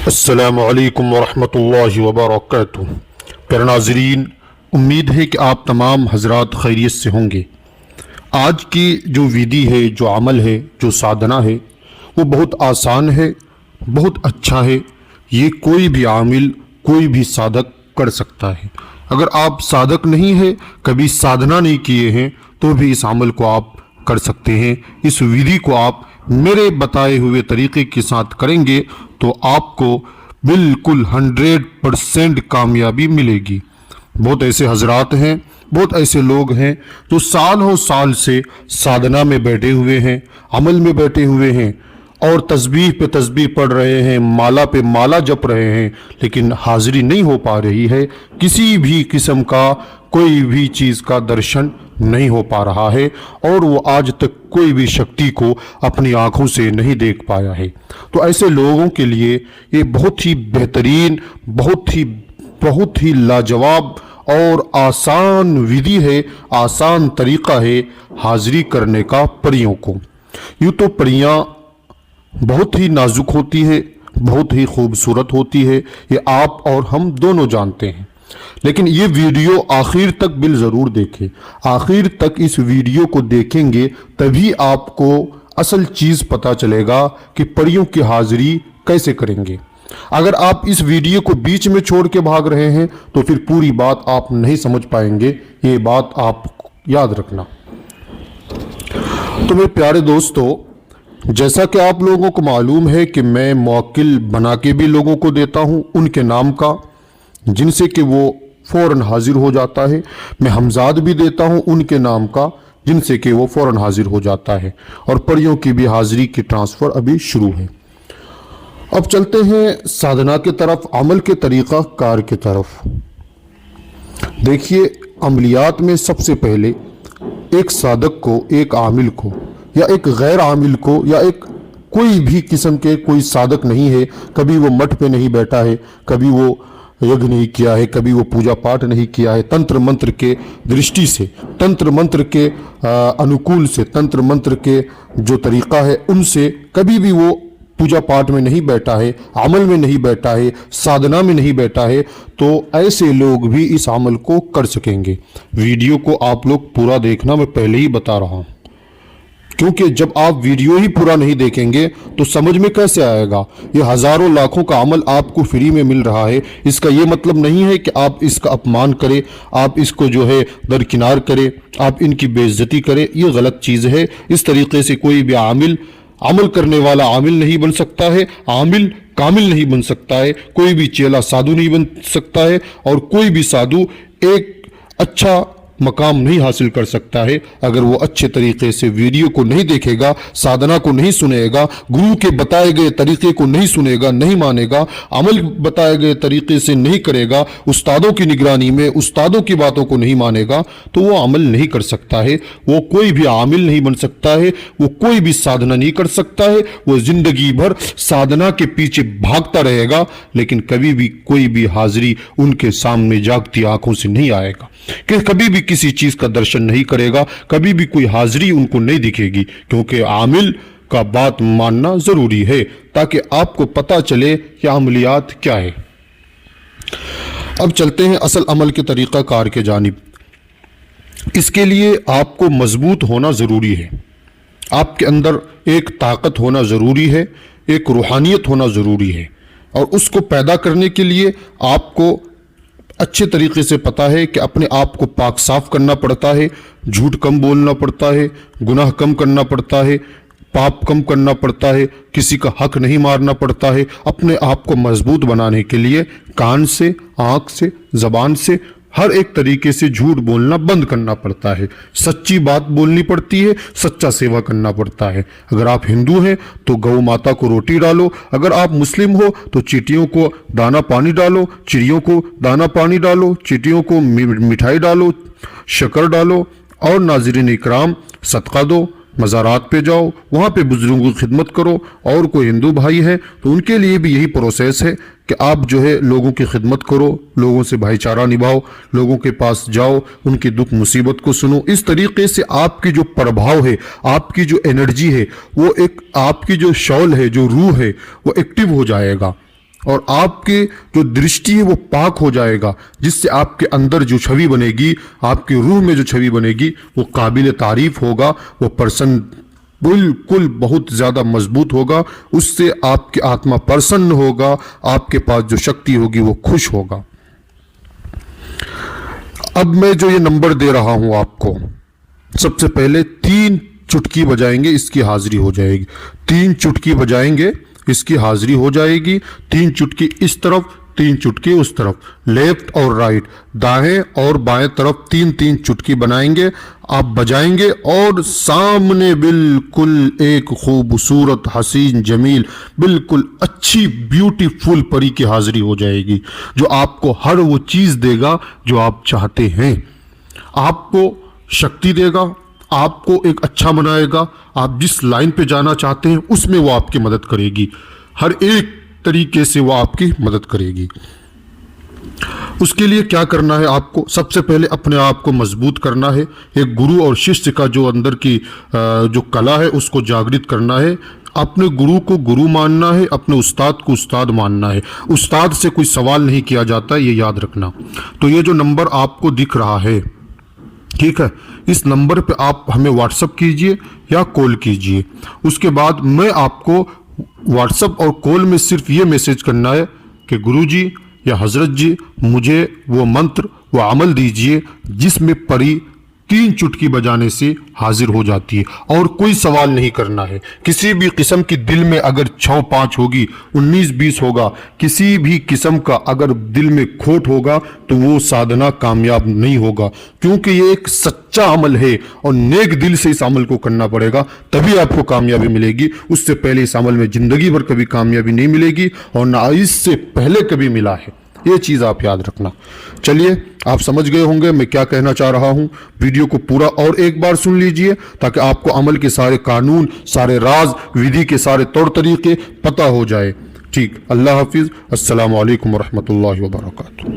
السلام علیکم ورحمۃ اللہ وبرکاتہ۔ پیارے ناظرین، امید ہے کہ آپ تمام حضرات خیریت سے ہوں گے۔ آج کی جو ودھی ہے، جو عمل ہے، جو سادھنا ہے، وہ بہت آسان ہے، بہت اچھا ہے۔ یہ کوئی بھی عامل، کوئی بھی سادھک کر سکتا ہے۔ اگر آپ سادھک نہیں ہے، کبھی سادھنا نہیں کیے ہیں، تو بھی اس عمل کو آپ کر سکتے ہیں۔ اس ودھی کو آپ میرے بتائے ہوئے طریقے کے ساتھ کریں گے تو آپ کو بالکل 100% کامیابی ملے گی۔ بہت ایسے حضرات ہیں، بہت ایسے لوگ ہیں جو سالوں سال سے سادھنا میں بیٹھے ہوئے ہیں، عمل میں بیٹھے ہوئے ہیں، اور تسبیح پہ تسبیح پڑھ رہے ہیں، مالا پہ مالا جپ رہے ہیں، لیکن حاضری نہیں ہو پا رہی ہے۔ کسی بھی قسم کا کوئی بھی چیز کا درشن نہیں ہو پا رہا ہے، اور وہ آج تک کوئی بھی شکتی کو اپنی آنکھوں سے نہیں دیکھ پایا ہے۔ تو ایسے لوگوں کے لیے یہ بہت ہی بہترین، بہت ہی لاجواب اور آسان ودھی ہے، آسان طریقہ ہے حاضری کرنے کا پریوں کو۔ یوں تو پریاں بہت ہی نازک ہوتی ہے، بہت ہی خوبصورت ہوتی ہے، یہ آپ اور ہم دونوں جانتے ہیں، لیکن یہ ویڈیو آخر تک ضرور دیکھیں۔ آخر تک اس ویڈیو کو دیکھیں گے تبھی آپ کو اصل چیز پتہ چلے گا کہ پریوں کی حاضری کیسے کریں گے۔ اگر آپ اس ویڈیو کو بیچ میں چھوڑ کے بھاگ رہے ہیں تو پھر پوری بات آپ نہیں سمجھ پائیں گے، یہ بات آپ یاد رکھنا۔ تو میرے پیارے دوستو، جیسا کہ آپ لوگوں کو معلوم ہے کہ میں موکل بنا کے بھی لوگوں کو دیتا ہوں ان کے نام کا، جن سے کہ وہ فوراً حاضر ہو جاتا ہے۔ میں ہمزاد بھی دیتا ہوں ان کے نام کا، جن سے کہ وہ فوراً حاضر ہو جاتا ہے، اور پریوں کی بھی حاضری کی ٹرانسفر ابھی شروع ہے۔ اب چلتے ہیں سادھنا کی طرف، عمل کے طریقہ کار کی طرف۔ دیکھیے، عملیات میں سب سے پہلے ایک صادق کو، ایک عامل کو، یا ایک غیر عامل کو، یا ایک کوئی بھی قسم کے کوئی صادق نہیں ہے، کبھی وہ مٹھ پہ نہیں بیٹھا ہے، کبھی وہ یج نہیں کیا ہے، کبھی وہ پوجا پاٹ نہیں کیا ہے، تنتر منتر کے درشٹی سے، تنتر منتر کے انوکول سے، تنتر منتر کے جو طریقہ ہے ان سے کبھی بھی وہ پوجا پاٹ میں نہیں بیٹھا ہے، عمل میں نہیں بیٹھا ہے، سادھنا میں نہیں بیٹھا ہے، تو ایسے لوگ بھی اس عمل کو کر سکیں گے۔ ویڈیو کو آپ لوگ پورا دیکھنا، میں پہلے ہی بتا رہا ہوں، کیونکہ جب آپ ویڈیو ہی پورا نہیں دیکھیں گے تو سمجھ میں کیسے آئے گا؟ یہ ہزاروں لاکھوں کا عمل آپ کو فری میں مل رہا ہے، اس کا یہ مطلب نہیں ہے کہ آپ اس کا اپمان کریں، آپ اس کو جو ہے درکنار کریں، آپ ان کی بے عزتی کریں، یہ غلط چیز ہے۔ اس طریقے سے کوئی بھی عمل کرنے والا عامل نہیں بن سکتا ہے، عامل کامل نہیں بن سکتا ہے، کوئی بھی چیلا سادھو نہیں بن سکتا ہے، اور کوئی بھی سادھو ایک اچھا مقام نہیں حاصل کر سکتا ہے اگر وہ اچھے طریقے سے ویڈیو کو نہیں دیکھے گا، سادھنا کو نہیں سنے گا، گرو کے بتائے گئے طریقے کو نہیں سنے گا، نہیں مانے گا، عمل بتائے گئے طریقے سے نہیں کرے گا، استادوں کی نگرانی میں استادوں کی باتوں کو نہیں مانے گا، تو وہ عمل نہیں کر سکتا ہے، وہ کوئی بھی عامل نہیں بن سکتا ہے، وہ کوئی بھی سادھنا نہیں کر سکتا ہے، وہ زندگی بھر سادھنا کے پیچھے بھاگتا رہے گا، لیکن کبھی بھی کوئی بھی حاضری ان کے سامنے جاگتی آنکھوں سے نہیں آئے گا، کہ کبھی بھی کسی چیز کا درشن نہیں کرے گا، کبھی بھی کوئی حاضری ان کو نہیں دکھے گی، کیونکہ عامل کا بات ماننا ضروری ہے تاکہ آپ کو پتہ چلے کہ عملیات کیا ہے۔ اب چلتے ہیں اصل عمل کے طریقہ کار کے جانب۔ اس کے لیے آپ کو مضبوط ہونا ضروری ہے، آپ کے اندر ایک طاقت ہونا ضروری ہے، ایک روحانیت ہونا ضروری ہے، اور اس کو پیدا کرنے کے لیے آپ کو اچھے طریقے سے پتہ ہے کہ اپنے آپ کو پاک صاف کرنا پڑتا ہے، جھوٹ کم بولنا پڑتا ہے، گناہ کم کرنا پڑتا ہے، پاپ کم کرنا پڑتا ہے، کسی کا حق نہیں مارنا پڑتا ہے۔ اپنے آپ کو مضبوط بنانے کے لیے کان سے، آنکھ سے، زبان سے، ہر ایک طریقے سے جھوٹ بولنا بند کرنا پڑتا ہے، سچی بات بولنی پڑتی ہے، سچا سیوا کرنا پڑتا ہے۔ اگر آپ ہندو ہیں تو گو ماتا کو روٹی ڈالو، اگر آپ مسلم ہو تو چیٹیوں کو دانا پانی ڈالو، چڑیوں کو دانا پانی ڈالو، چیٹیوں کو مٹھائی ڈالو، شکر ڈالو، اور ناظرین اکرام صدقہ دو، مزارات پہ جاؤ، وہاں پہ بزرگوں کی خدمت کرو، اور کوئی ہندو بھائی ہیں تو ان کے لیے بھی یہی پروسیس ہے کہ آپ جو ہے لوگوں کی خدمت کرو، لوگوں سے بھائی چارہ نبھاؤ، لوگوں کے پاس جاؤ، ان کی دکھ مصیبت کو سنو۔ اس طریقے سے آپ کی جو پربھاؤ ہے، آپ کی جو انرجی ہے، وہ ایک آپ کی جو شعل ہے، جو روح ہے، وہ ایکٹیو ہو جائے گا، اور آپ کے جو درشٹی ہے وہ پاک ہو جائے گا، جس سے آپ کے اندر جو چھوی بنے گی، آپ کی روح میں جو چھوی بنے گی وہ قابل تعریف ہوگا، وہ پرسن بالکل بہت زیادہ مضبوط ہوگا، اس سے آپ کی آتما پرسن ہوگا، آپ کے پاس جو شکتی ہوگی وہ خوش ہوگا۔ اب میں جو یہ نمبر دے رہا ہوں آپ کو، سب سے پہلے 3 چٹکی بجائیں گے، اس کی حاضری ہو جائے گی۔ 3 چٹکی بجائیں گے، اس کی حاضری ہو جائے گی۔ 3 چٹکی اس طرف، 3 چٹکی اس طرف، لیفٹ اور رائٹ، دائیں اور بائیں طرف 3 چٹکی بنائیں گے، آپ بجائیں گے، اور سامنے بالکل ایک خوبصورت حسین جمیل بالکل اچھی بیوٹیفل پری کی حاضری ہو جائے گی، جو آپ کو ہر وہ چیز دے گا جو آپ چاہتے ہیں، آپ کو شکتی دے گا، آپ کو ایک اچھا بنائے گا، آپ جس لائن پہ جانا چاہتے ہیں اس میں وہ آپ کی مدد کرے گی، ہر ایک طریقے سے وہ آپ کی مدد کرے گی۔ اس کے لیے کیا کرنا ہے آپ کو؟ سب سے پہلے اپنے آپ کو مضبوط کرنا ہے، ایک گرو اور ششیہ کا جو اندر کی جو کلا ہے اس کو جاگرت کرنا ہے، اپنے گرو کو گرو ماننا ہے، اپنے استاد کو استاد ماننا ہے، استاد سے کوئی سوال نہیں کیا جاتا، یہ یاد رکھنا۔ تو یہ جو نمبر آپ کو دکھ رہا ہے، ٹھیک ہے، اس نمبر پہ آپ ہمیں واٹس اپ کیجئے یا کال کیجئے، اس کے بعد میں آپ کو واٹس اپ اور کال میں صرف یہ میسج کرنا ہے کہ گرو جی یا حضرت جی مجھے وہ منتر، وہ عمل دیجئے جس میں پری 3 چٹکی بجانے سے حاضر ہو جاتی ہے، اور کوئی سوال نہیں کرنا ہے۔ کسی بھی قسم کی دل میں اگر 6-5 ہوگی، 19-20 ہوگا، کسی بھی قسم کا اگر دل میں کھوٹ ہوگا تو وہ سادھنا کامیاب نہیں ہوگا، کیونکہ یہ ایک سچا عمل ہے اور نیک دل سے اس عمل کو کرنا پڑے گا، تبھی آپ کو کامیابی ملے گی۔ اس سے پہلے اس عمل میں زندگی بھر کبھی کامیابی نہیں ملے گی، اور نہ اس سے پہلے کبھی ملا ہے، یہ چیز آپ یاد رکھنا۔ چلیے، آپ سمجھ گئے ہوں گے میں کیا کہنا چاہ رہا ہوں۔ ویڈیو کو پورا اور ایک بار سن لیجئے تاکہ آپ کو عمل کے سارے قانون، سارے راز، ودھی کے سارے طور طریقے پتہ ہو جائے۔ ٹھیک، اللہ حافظ، السلام علیکم ورحمۃ اللہ وبرکاتہ۔